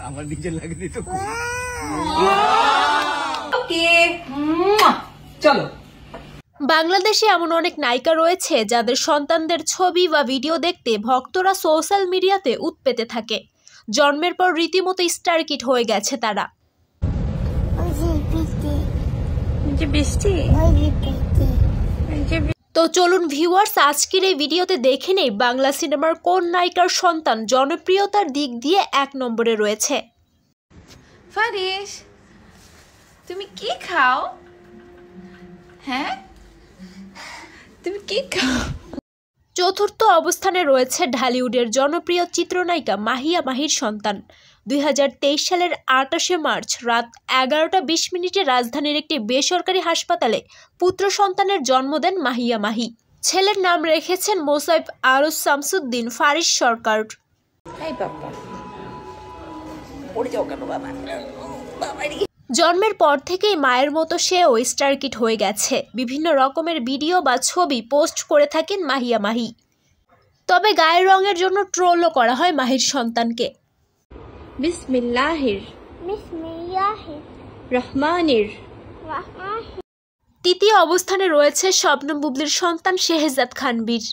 আমার নিজের লাগেনি তো। চলো। বাংলাদেশে এমন অনেক নায়িকা রয়েছে যাদের সন্তানদের ছবি বা ভিডিও দেখতে ভক্তরা সোশ্যাল মিডিয়াতে উৎপেতে থাকে। জন্মের পর রীতিমতো স্টার কিড হয়ে গেছে তারা। তো চলুন ভিউয়ার্স, আজকের এই ভিডিওতে দেখে নেই বাংলা সিনেমার কোন নায়িকার সন্তান জনপ্রিয়তার দিক দিয়ে 1 নম্বরে রয়েছে। ফারিস, তুমি কি খাও? হ্যাঁ, তুমি কি খাও? চতুর্থ অবস্থানে রয়েছে ঢালিউডের জনপ্রিয় চিত্রনায়িকা মাহিয়া মাহির সন্তান। 2023 সালের 28শে মার্চ রাত 11টা 20 মিনিটে রাজধানীর একটি বেসরকারি হাসপাতালে পুত্র সন্তানের জন্ম দেন মাহিয়া মাহি। ছেলের নাম রেখেছেন মোসাইফ আরজ শামসুদ্দিন ফারিস সরকার। জন্মের পর থেকেই মায়ের মতো সেও স্টার কিড হয়ে গেছে। বিভিন্ন রকমের ভিডিও বা ছবি পোস্ট করে থাকেন মাহিয়া মাহি। তবে গায়ের রঙের জন্য ট্রোলও করা হয় মাহির সন্তানকে। বিসমিল্লাহির রহমানির। তৃতীয় অবস্থানে রয়েছে শবনম বুবলির সন্তান শেহজাদ খান বীর।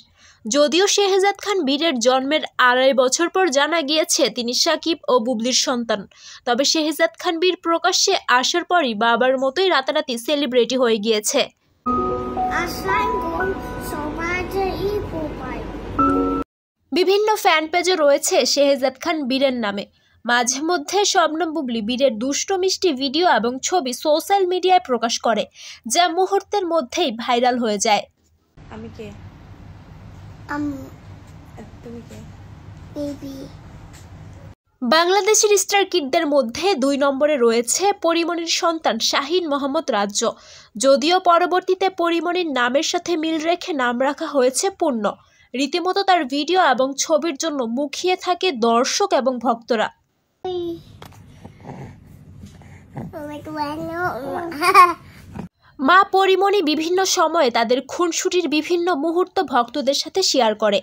যদিও শেহজাদ খান বীরের জন্মের 2.5 বছর পর জানা গিয়েছে তিনি সাকিব ও বুবলির সন্তান, তবে শেহজাদ খান বীর প্রকাশ্যে আসার পরই বাবার মতোই রাতারাতি সেলিব্রিটি হয়ে গিয়েছে। বিভিন্ন ফ্যান পেজে রয়েছে শেহজাদ খান বীরের নামে। মাঝে মধ্যে শবনম বুবলি বীরের দুষ্ট মিষ্টি ভিডিও এবং ছবি সোশ্যাল মিডিয়ায় প্রকাশ করে, যা মুহূর্তের মধ্যেই ভাইরাল হয়ে যায়। আমি কে? তুমি কে? বেবি। বাংলাদেশের স্টার কিডদের মধ্যে 2 নম্বরে রয়েছে পরিমণির সন্তান শাহিন মোহাম্মদ রাজ্য। যদিও পরবর্তীতে পরিমণির নামের সাথে মিল রেখে নাম রাখা হয়েছে পূর্ণ। রীতিমতো তার ভিডিও এবং ছবির জন্য মুখিয়ে থাকে দর্শক এবং ভক্তরা। মা পরিমণি বিভিন্ন সময়ে তাদের খুনসুটির বিভিন্ন মুহূর্ত ভক্তদের সাথে শেয়ার করে,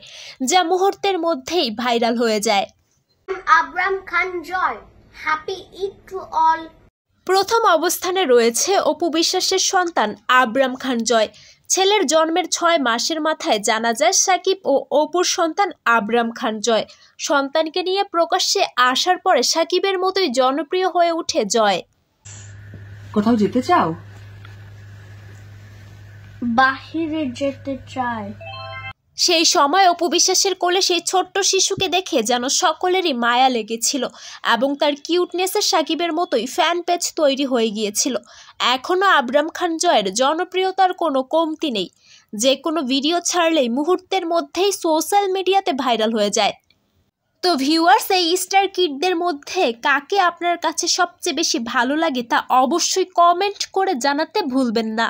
যা মুহূর্তের মধ্যেই ভাইরাল হয়ে যায়। Abram Khan Joy, happy Eid to all. প্রথম অবস্থানে রয়েছে অপু বিশ্বাসের সন্তান আব্রাম খান জয়। ছেলের জন্মের 6 মাসের মাথায় জানা যায় সাকিব ও অপুর সন্তান আব্রাম খান জয়। সন্তানকে নিয়ে প্রকাশ্যে আসার পরে সাকিবের মতোই জনপ্রিয় হয়ে ওঠে জয়। কোথাও যেতে চাও? বাহিরে যেতে চাই। সেই সময় অপু বিশ্বাসের কোলে সেই ছোট্ট শিশুকে দেখে যেন সকলেরই মায়া লেগেছিল এবং তার কিউটনেসে সাকিবের মতোই ফ্যান পেজ তৈরি হয়ে গিয়েছিল। এখনও আব্রাম খান জয়ের জনপ্রিয়তার কোনো কমতি নেই। যে কোনো ভিডিও ছাড়লেই মুহূর্তের মধ্যেই সোশ্যাল মিডিয়াতে ভাইরাল হয়ে যায়। তো ভিউয়ার্স, এই স্টার কিডদের মধ্যে কাকে আপনার কাছে সবচেয়ে বেশি ভালো লাগে তা অবশ্যই কমেন্ট করে জানাতে ভুলবেন না।